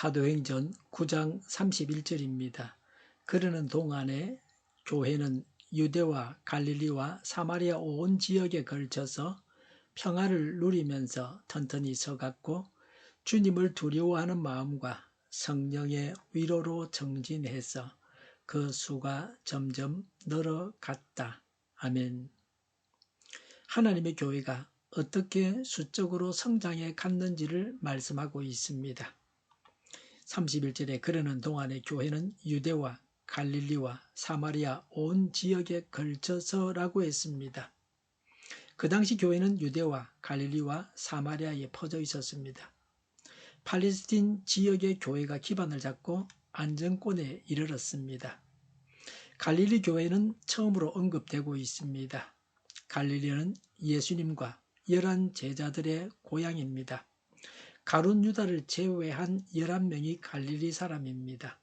사도행전 9장 31절입니다. 그러는 동안에 교회는 유대와 갈릴리와 사마리아 온 지역에 걸쳐서 평화를 누리면서 튼튼히 서갔고 주님을 두려워하는 마음과 성령의 위로로 정진해서 그 수가 점점 늘어갔다. 아멘. 하나님의 교회가 어떻게 수적으로 성장해 갔는지를 말씀하고 있습니다. 31절에 그러는 동안에 교회는 유대와 갈릴리와 사마리아 온 지역에 걸쳐서라고 했습니다. 그 당시 교회는 유대와 갈릴리와 사마리아에 퍼져 있었습니다. 팔레스틴 지역의 교회가 기반을 잡고 안정권에 이르렀습니다. 갈릴리 교회는 처음으로 언급되고 있습니다. 갈릴리는 예수님과 11 제자들의 고향입니다. 가룟 유다를 제외한 11명이 갈릴리 사람입니다.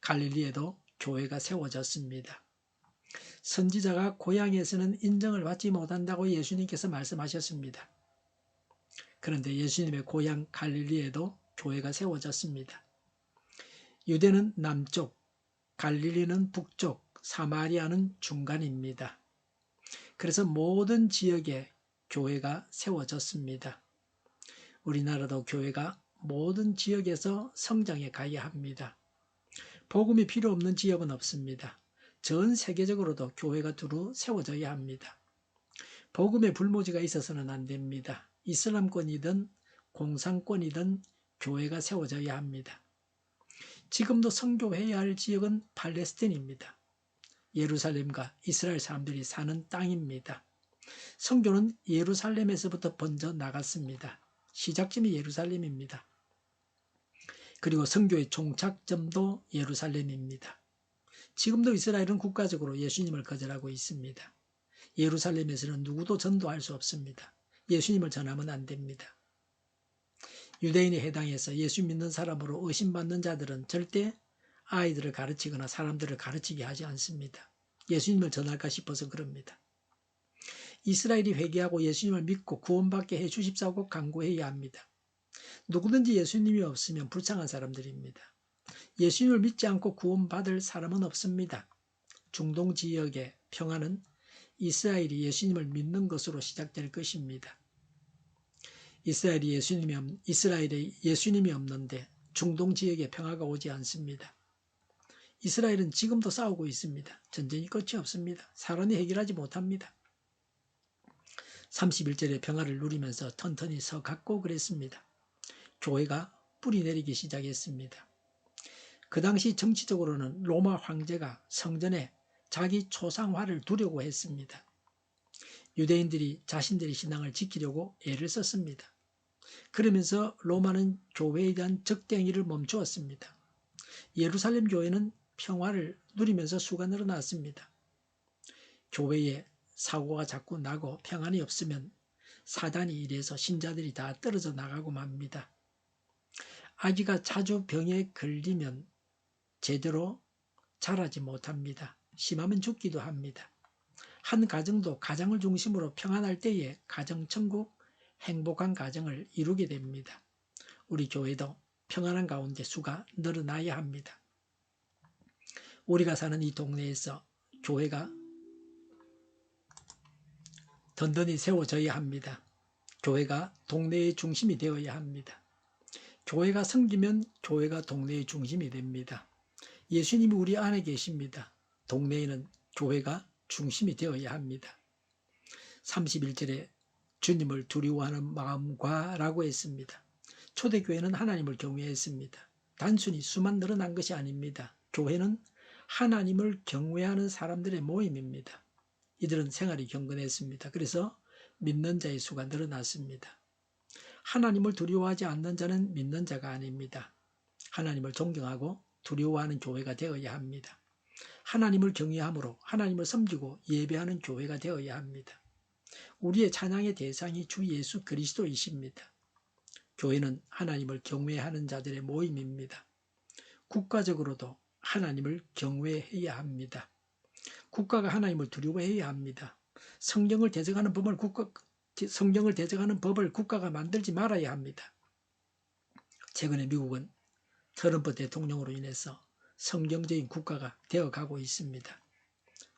갈릴리에도 교회가 세워졌습니다. 선지자가 고향에서는 인정을 받지 못한다고 예수님께서 말씀하셨습니다. 그런데 예수님의 고향 갈릴리에도 교회가 세워졌습니다. 유대는 남쪽, 갈릴리는 북쪽, 사마리아는 중간입니다. 그래서 모든 지역에 교회가 세워졌습니다. 우리나라도 교회가 모든 지역에서 성장해 가야 합니다. 복음이 필요 없는 지역은 없습니다. 전 세계적으로도 교회가 두루 세워져야 합니다. 복음의 불모지가 있어서는 안 됩니다. 이슬람권이든 공산권이든 교회가 세워져야 합니다. 지금도 선교해야 할 지역은 팔레스틴입니다. 예루살렘과 이스라엘 사람들이 사는 땅입니다. 선교는 예루살렘에서부터 번져 나갔습니다. 시작점이 예루살렘입니다. 그리고 선교의 종착점도 예루살렘입니다. 지금도 이스라엘은 국가적으로 예수님을 거절하고 있습니다. 예루살렘에서는 누구도 전도할 수 없습니다. 예수님을 전하면 안 됩니다. 유대인에 해당해서 예수 믿는 사람으로 의심받는 자들은 절대 아이들을 가르치거나 사람들을 가르치게 하지 않습니다. 예수님을 전할까 싶어서 그럽니다. 이스라엘이 회개하고 예수님을 믿고 구원받게 해주십사고 간구해야 합니다. 누구든지 예수님이 없으면 불쌍한 사람들입니다. 예수님을 믿지 않고 구원받을 사람은 없습니다. 중동 지역의 평화는 이스라엘이 예수님을 믿는 것으로 시작될 것입니다. 이스라엘에 예수님이 없는데 중동 지역에 평화가 오지 않습니다. 이스라엘은 지금도 싸우고 있습니다. 전쟁이 끝이 없습니다. 사람이 해결하지 못합니다. 31절에 평화를 누리면서 튼튼히 서갔고 그랬습니다. 교회가 뿌리 내리기 시작했습니다. 그 당시 정치적으로는 로마 황제가 성전에 자기 초상화를 두려고 했습니다. 유대인들이 자신들의 신앙을 지키려고 애를 썼습니다. 그러면서 로마는 교회에 대한 적대행위를 멈추었습니다. 예루살렘 교회는 평화를 누리면서 수가 늘어났습니다. 교회에 사고가 자꾸 나고 평안이 없으면 사단이 일해서 신자들이 다 떨어져 나가고 맙니다. 아기가 자주 병에 걸리면 제대로 자라지 못합니다. 심하면 죽기도 합니다. 한 가정도 가정을 중심으로 평안할 때에 가정천국, 행복한 가정을 이루게 됩니다. 우리 교회도 평안한 가운데 수가 늘어나야 합니다. 우리가 사는 이 동네에서 교회가 든든히 세워져야 합니다. 교회가 동네의 중심이 되어야 합니다. 교회가 섬기면 교회가 동네의 중심이 됩니다. 예수님이 우리 안에 계십니다. 동네에는 교회가 중심이 되어야 합니다. 31절에 주님을 두려워하는 마음과 라고 했습니다. 초대교회는 하나님을 경외했습니다. 단순히 수만 늘어난 것이 아닙니다. 교회는 하나님을 경외하는 사람들의 모임입니다. 이들은 생활이 경건했습니다. 그래서 믿는 자의 수가 늘어났습니다. 하나님을 두려워하지 않는 자는 믿는 자가 아닙니다. 하나님을 존경하고 두려워하는 교회가 되어야 합니다. 하나님을 경외함으로 하나님을 섬기고 예배하는 교회가 되어야 합니다. 우리의 찬양의 대상이 주 예수 그리스도이십니다. 교회는 하나님을 경외하는 자들의 모임입니다. 국가적으로도 하나님을 경외해야 합니다. 국가가 하나님을 두려워해야 합니다. 성경을 대적하는 법을 국가가 만들지 말아야 합니다. 최근에 미국은 트럼프 대통령으로 인해서 성경적인 국가가 되어가고 있습니다.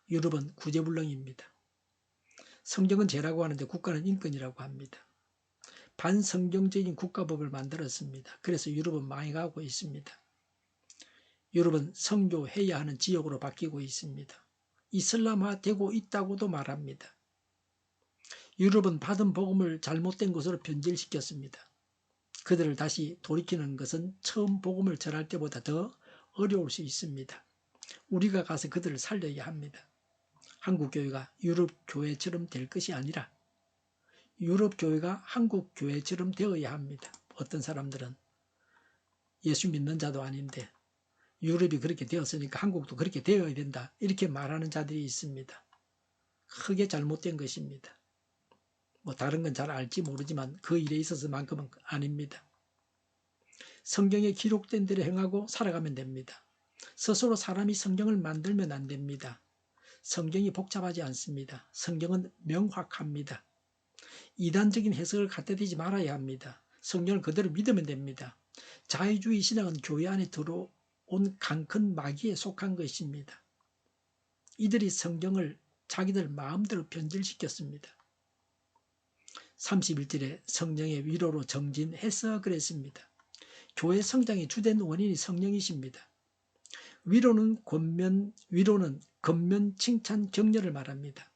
유럽은 구제불능입니다. 성경은 죄라고 하는데 국가는 인권이라고 합니다. 반성경적인 국가법을 만들었습니다. 그래서 유럽은 망해가고 있습니다. 유럽은 성교해야 하는 지역으로 바뀌고 있습니다. 이슬람화되고 있다고도 말합니다. 유럽은 받은 복음을 잘못된 것으로 변질시켰습니다. 그들을 다시 돌이키는 것은 처음 복음을 전할 때보다 더 어려울 수 있습니다. 우리가 가서 그들을 살려야 합니다. 한국 교회가 유럽 교회처럼 될 것이 아니라 유럽 교회가 한국 교회처럼 되어야 합니다. 어떤 사람들은 예수 믿는 자도 아닌데 유럽이 그렇게 되었으니까 한국도 그렇게 되어야 된다, 이렇게 말하는 자들이 있습니다. 크게 잘못된 것입니다. 다른 건 잘 알지 모르지만 그 일에 있어서만큼은 아닙니다. 성경에 기록된 대로 행하고 살아가면 됩니다. 스스로 사람이 성경을 만들면 안 됩니다. 성경이 복잡하지 않습니다. 성경은 명확합니다. 이단적인 해석을 갖다 대지 말아야 합니다. 성경을 그대로 믿으면 됩니다. 자유주의 신앙은 교회 안에 들어온 강큰 마귀에 속한 것입니다. 이들이 성경을 자기들 마음대로 변질시켰습니다. 31절에 성령의 위로로 정진해서 그랬습니다. 교회 성장의 주된 원인이 성령이십니다. 위로는 겉면 칭찬 격려를 말합니다.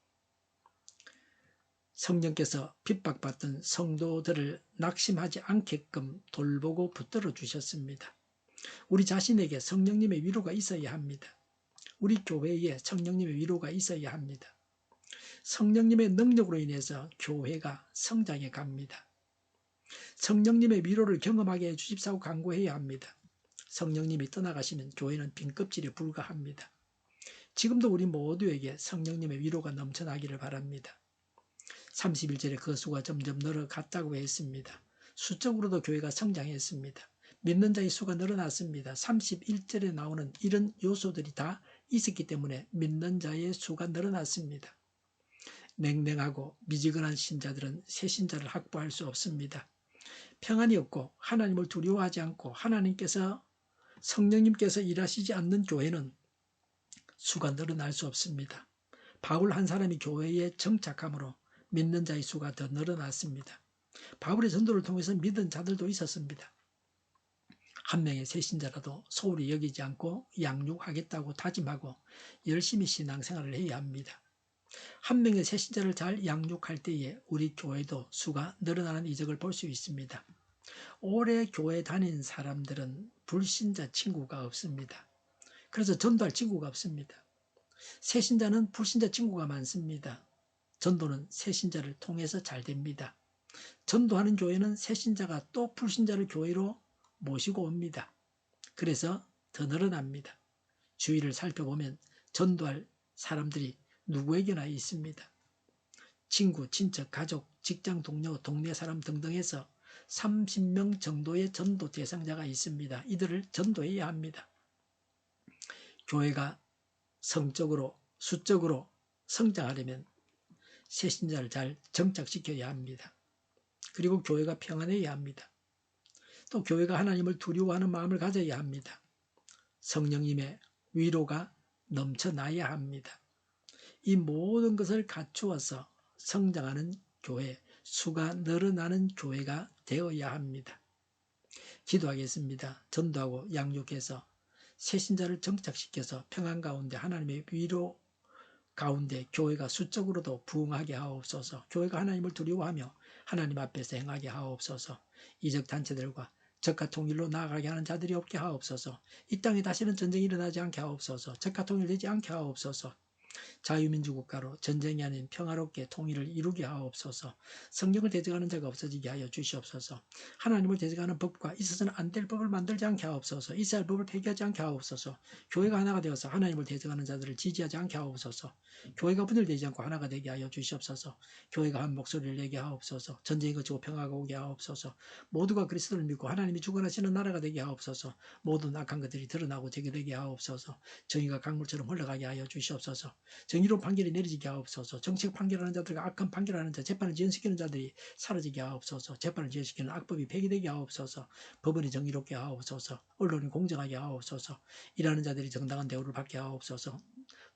성령께서 핍박받던 성도들을 낙심하지 않게끔 돌보고 붙들어 주셨습니다. 우리 자신에게 성령님의 위로가 있어야 합니다. 우리 교회에 성령님의 위로가 있어야 합니다. 성령님의 능력으로 인해서 교회가 성장해 갑니다. 성령님의 위로를 경험하게 해주십사고 간구해야 합니다. 성령님이 떠나가시면 교회는 빈 껍질에 불과합니다. 지금도 우리 모두에게 성령님의 위로가 넘쳐나기를 바랍니다. 31절에 그 수가 점점 늘어갔다고 했습니다. 수적으로도 교회가 성장했습니다. 믿는 자의 수가 늘어났습니다. 31절에 나오는 이런 요소들이 다 있었기 때문에 믿는 자의 수가 늘어났습니다. 냉랭하고 미지근한 신자들은 새 신자를 확보할 수 없습니다. 평안이 없고 하나님을 두려워하지 않고 성령님께서 일하시지 않는 교회는 수가 늘어날 수 없습니다. 바울 한 사람이 교회에 정착함으로 믿는 자의 수가 더 늘어났습니다. 바울의 전도를 통해서 믿은 자들도 있었습니다. 한 명의 새 신자라도 소홀히 여기지 않고 양육하겠다고 다짐하고 열심히 신앙생활을 해야 합니다. 한 명의 새 신자를 잘 양육할 때에 우리 교회도 수가 늘어나는 이적을 볼 수 있습니다. 오래 교회 다닌 사람들은 불신자 친구가 없습니다. 그래서 전도할 친구가 없습니다. 새 신자는 불신자 친구가 많습니다. 전도는 새 신자를 통해서 잘 됩니다. 전도하는 교회는 새 신자가 또 불신자를 교회로 모시고 옵니다. 그래서 더 늘어납니다. 주위를 살펴보면 전도할 사람들이 누구에게나 있습니다. 친구, 친척, 가족, 직장 동료, 동네 사람 등등 해서 30명 정도의 전도 대상자가 있습니다. 이들을 전도해야 합니다. 교회가 성적으로, 수적으로 성장하려면 새 신자를 잘 정착시켜야 합니다. 그리고 교회가 평안해야 합니다. 또 교회가 하나님을 두려워하는 마음을 가져야 합니다. 성령님의 위로가 넘쳐나야 합니다. 이 모든 것을 갖추어서 성장하는 교회, 수가 늘어나는 교회가 되어야 합니다. 기도하겠습니다. 전도하고 양육해서 새 신자를 정착시켜서 평안 가운데 하나님의 위로 가운데 교회가 수적으로도 부흥하게 하옵소서. 교회가 하나님을 두려워하며 하나님 앞에서 행하게 하옵소서. 이적 단체들과 적과 통일로 나아가게 하는 자들이 없게 하옵소서. 이 땅에 다시는 전쟁이 일어나지 않게 하옵소서. 적과 통일되지 않게 하옵소서. 자유민주국가로 전쟁이 아닌 평화롭게 통일을 이루게 하옵소서. 성경을 대적하는 자가 없어지게 하여 주시옵소서. 하나님을 대적하는 법과 있어서는 안 될 법을 만들지 않게 하옵소서. 이스라엘 법을 폐기하지 않게 하옵소서. 교회가 하나가 되어서 하나님을 대적하는 자들을 지지하지 않게 하옵소서. 교회가 분열되지 않고 하나가 되게 하여 주시옵소서. 교회가 한 목소리를 내게 하옵소서. 전쟁이 그치고 평화가 오게 하옵소서. 모두가 그리스도를 믿고 하나님이 주관하시는 나라가 되게 하옵소서. 모든 악한 것들이 드러나고 되게 하옵소서. 정의가 강물처럼 흘러가게 하여 주시옵소서. 정의로운 판결이 내려지게 하옵소서. 정책 판결하는 자들과 악한 판결하는 자, 재판을 지연시키는 자들이 사라지게 하옵소서. 재판을 지연시키는 악법이 폐기되게 하옵소서. 법원이 정의롭게 하옵소서. 언론이 공정하게 하옵소서. 일하는 자들이 정당한 대우를 받게 하옵소서.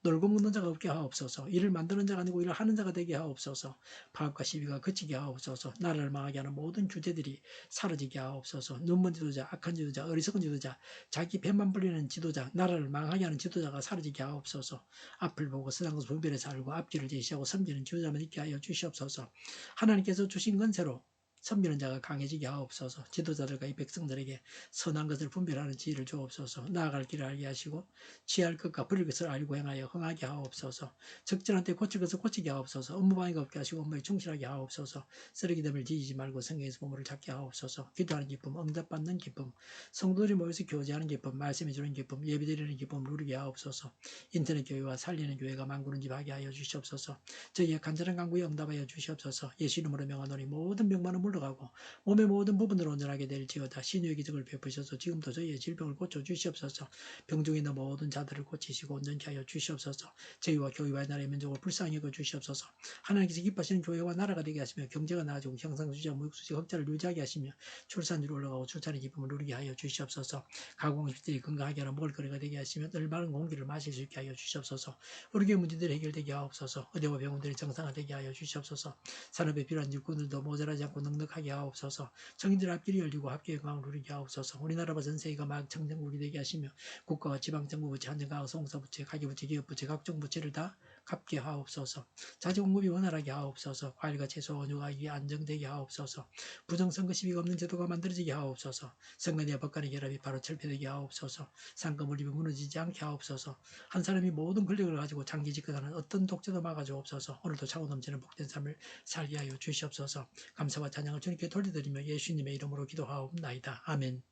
놀고 먹는 자가 없게 하옵소서. 일을 만드는 자가 아니고 일을 하는 자가 되게 하옵소서. 파업과 시비가 그치게 하옵소서. 나라를 망하게 하는 모든 주제들이 사라지게 하옵소서. 눈먼 지도자, 악한 지도자, 어리석은 지도자, 자기 배만 불리는 지도자, 나라를 망하게 하는 지도자가 사라지게 하옵소서. 앞을 보고 세상 것을 분별해서 알고 앞길을 제시하고 섬기는 지도자만 있게 하여 주시옵소서. 하나님께서 주신 건세로 섬기는 자가 강해지게 하옵소서. 지도자들과 이 백성들에게 선한 것을 분별하는 지혜를 주옵소서. 나아갈 길을 알게 하시고 취할 것과 버릴 것을 알고 행하여 흥하게 하옵소서. 적절한 때 고칠 것을 고치게 하옵소서. 업무방해가 없게 하시고 업무에 충실하게 하옵소서. 쓰레기됨을 뒤지지 말고 성경에서 보물을 찾게 하옵소서. 기도하는 기쁨, 응답받는 기쁨, 성도들이 모여서 교제하는 기쁨, 말씀해 주는 기쁨, 예배드리는 기쁨을 누리게 하옵소서. 인터넷 교회와 살리는 교회가 만구는 집 하게 하여 주시옵소서. 저희의 간절한 간구에 응답하여 주시옵소서. 예수 이름으로 명하노니 모든 병만은 물러가고 몸의 모든 부분으로 온전하게 될지어다. 신유의 기적을 베푸셔서 지금도 저희의 질병을 고쳐 주시옵소서. 병중에 있는 모든 자들을 고치시고 온전케 하여 주시옵소서. 저희와 교회와 나라의 민족을 불쌍히 여겨 주시옵소서. 하나님께서 기뻐하시는 교회와 나라가 되게 하시며 경제가 나아지고 형상수지와 무역수지 흑자를 유지하게 하시며 출산율이 올라가고 출산의 기쁨을 누리게 하여 주시옵소서. 가공식들이 건강하게 하는 먹을거리가 되게 하시며 늘 마른 공기를 마실 수 있게 하여 주시옵소서. 우리 교회 문제들이 해결되게 하옵소서. 의대와 병원들이 정상화되게 하여 주시옵소서. 산업에 필요한 일꾼들도 모자라지 않고 넉넉하게 하옵소서. 정인들 앞길이 열리고 합계의 강을 누리게 하옵소서. 우리나라와 전 세계가 막 청정국이 되게 하시며 국가와 지방정부부채, 한정가와 송사부채, 가계부채, 기업부채, 각종 부채를 다 갚게 하옵소서. 자재공급이 원활하게 하옵소서. 과일과 채소, 원유가 안정되게 하옵소서. 부정선거 시비가 없는 제도가 만들어지게 하옵소서. 선관위와 법관의 결합이 바로 철폐되게 하옵소서. 상권 분립이 무너지지 않게 하옵소서. 한 사람이 모든 권력을 가지고 장기 집권하는 어떤 독재도 막아주옵소서. 오늘도 차고 넘치는 복된 삶을 살게 하여 주시옵소서. 감사와 찬양을 주님께 돌려드리며 예수님의 이름으로 기도하옵나이다. 아멘.